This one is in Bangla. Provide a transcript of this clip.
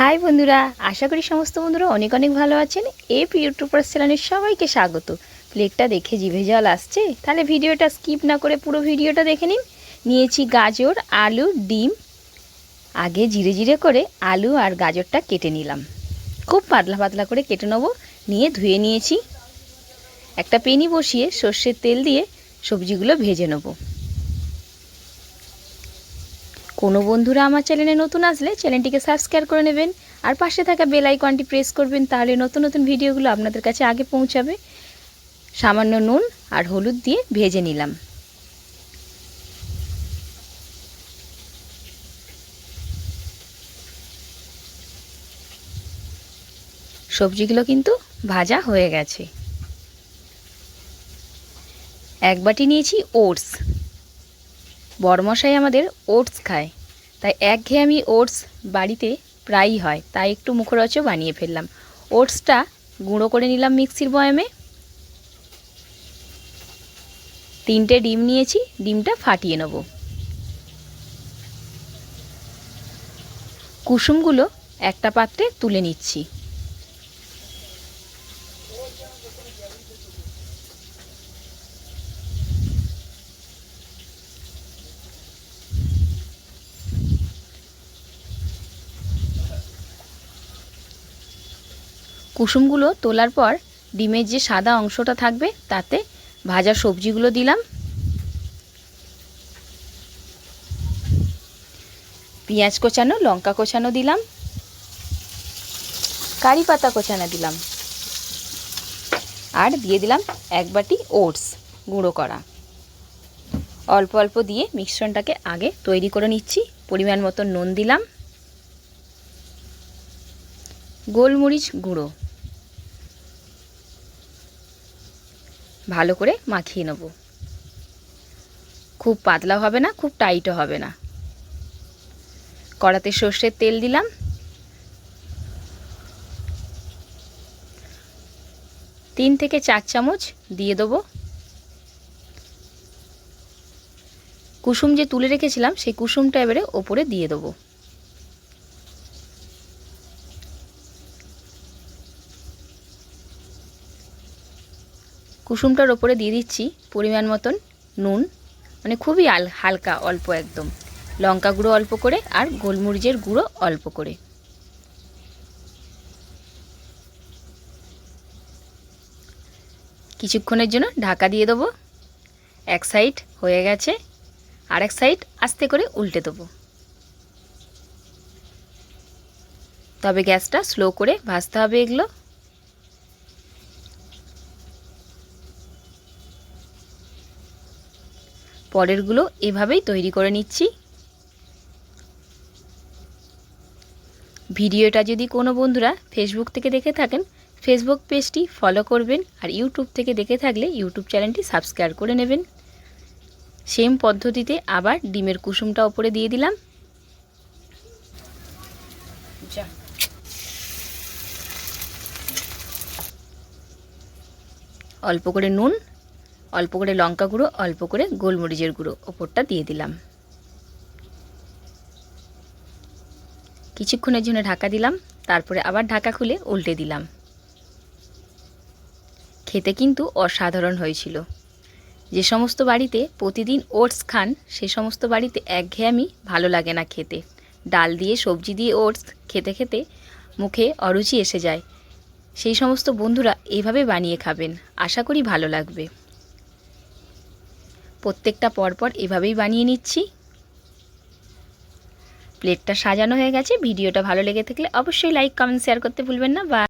হাই বন্ধুরা, আশা করি সমস্ত বন্ধুরা অনেক অনেক ভালো আছেন। এপি ইউটিউবার চ্যানেলের সবাইকে স্বাগত। প্লেটটা দেখে জিভে জল আসছে, তাহলে ভিডিওটা স্কিপ না করে পুরো ভিডিওটা দেখে নিন। নিয়েছি গাজর, আলু, ডিম। আগে জিরে জিরে করে আলু আর গাজরটা কেটে নিলাম, খুব পাতলা পাতলা করে কেটে নেব। নিয়ে ধুয়ে নিয়েছি। একটা পেনি বসিয়ে সর্ষের তেল দিয়ে সবজিগুলো ভেজে নেব। কোনো বন্ধুরা আমার চ্যানেলে নতুন আসলে চ্যানেলটিকে সাবস্ক্রাইব করে নেবেন, আর পাশে থাকা বেল আইকনটি প্রেস করবেন, তাহলে নতুন নতুন ভিডিওগুলো আপনাদের কাছে আগে পৌঁছাবে। সামান্য নুন আর হলুদ দিয়ে ভেজে নিলাম। সবজিগুলো কিন্তু ভাজা হয়ে গেছে। এক বাটি নিয়েছি ওটস। বড়মশাই আমাদের ওটস খায়, তাই একঘেয়ে আমি ওটস বাড়িতে প্রায়ই হয়, তাই একটু মুখরোচক বানিয়ে ফেললাম। ওটসটা গুঁড়ো করে নিলাম মিক্সির বয়ামে। 3টে ডিম নিয়েছি, ডিমটা ফাটিয়ে নেব। কুসুমগুলো একটা পাত্রে তুলে নিচ্ছি। কুসুমগুলো তোলার পর ডিমের যে সাদা অংশটা থাকবে তাতে ভাজা সবজিগুলো দিলাম। পেঁয়াজ কোচানো, লঙ্কা কোচানো দিলাম, কারি পাতা কোচানো দিলাম, আর দিয়ে দিলাম এক বাটি ওটস গুঁড়ো করা। অল্প অল্প দিয়ে মিশ্রণটাকে আগে তৈরি করে নিচ্ছি। পরিমাণ মতো নুন দিলাম, গোলমরিচ গুঁড়ো, ভালো করে মাখিয়ে নেব। খুব পাতলা হবে না, খুব টাইটও হবে না। কড়াতে সর্ষের তেল দিলাম। 3 থেকে 4 চামচ দিয়ে দেবো। কুসুম যে তুলে রেখেছিলাম সেই কুসুমটা এবারে ওপরে দিয়ে দেবো। কুসুমটার ওপরে দিয়ে দিচ্ছি পরিমাণ মতন নুন, মানে খুবই হালকা, অল্প একদম। লঙ্কা গুঁড়ো অল্প করে আর গোলমরিচের গুঁড়ো অল্প করে। কিছুক্ষণের জন্য ঢাকা দিয়ে দেবো। এক সাইড হয়ে গেছে, আর এক সাইড আস্তে করে উল্টে দেবো। তবে গ্যাসটা স্লো করে ভাজতে হবে এগুলো। পরেরগুলো এভাবেই তৈরি করে নিচ্ছি। ভিডিওটা যদি কোনো বন্ধুরা ফেসবুক থেকে দেখে থাকেন, ফেসবুক পেজটি ফলো করবেন, আর ইউটিউব থেকে দেখে থাকলে ইউটিউব চ্যানেলটি সাবস্ক্রাইব করে নেবেন। সেম পদ্ধতিতে আবার ডিমের কুসুমটা ওপরে দিয়ে দিলাম। অল্প করে নুন, অল্প করে লঙ্কা গুঁড়ো, অল্প করে গোলমরিচের গুঁড়ো ওপরটা দিয়ে দিলাম। কিছুক্ষণের জন্য ঢাকা দিলাম, তারপরে আবার ঢাকা খুলে উল্টে দিলাম। খেতে কিন্তু অসাধারণ হয়েছিল। যে সমস্ত বাড়িতে প্রতিদিন ওটস খান, সে সমস্ত বাড়িতে একঘেয়েমি ভালো লাগে না খেতে। ডাল দিয়ে, সবজি দিয়ে ওটস খেতে খেতে মুখে অরুচি এসে যায়। সেই সমস্ত বন্ধুরা এইভাবে বানিয়ে খাবেন, আশা করি ভালো লাগবে। প্রত্যেকটা পরপর এভাবেই বানিয়ে নিচ্ছি। প্লেটটা সাজানো হয়ে গেছে। ভিডিওটা ভালো লেগে থাকলে অবশ্যই লাইক, কমেন্ট, শেয়ার করতে ভুলবেন না। বা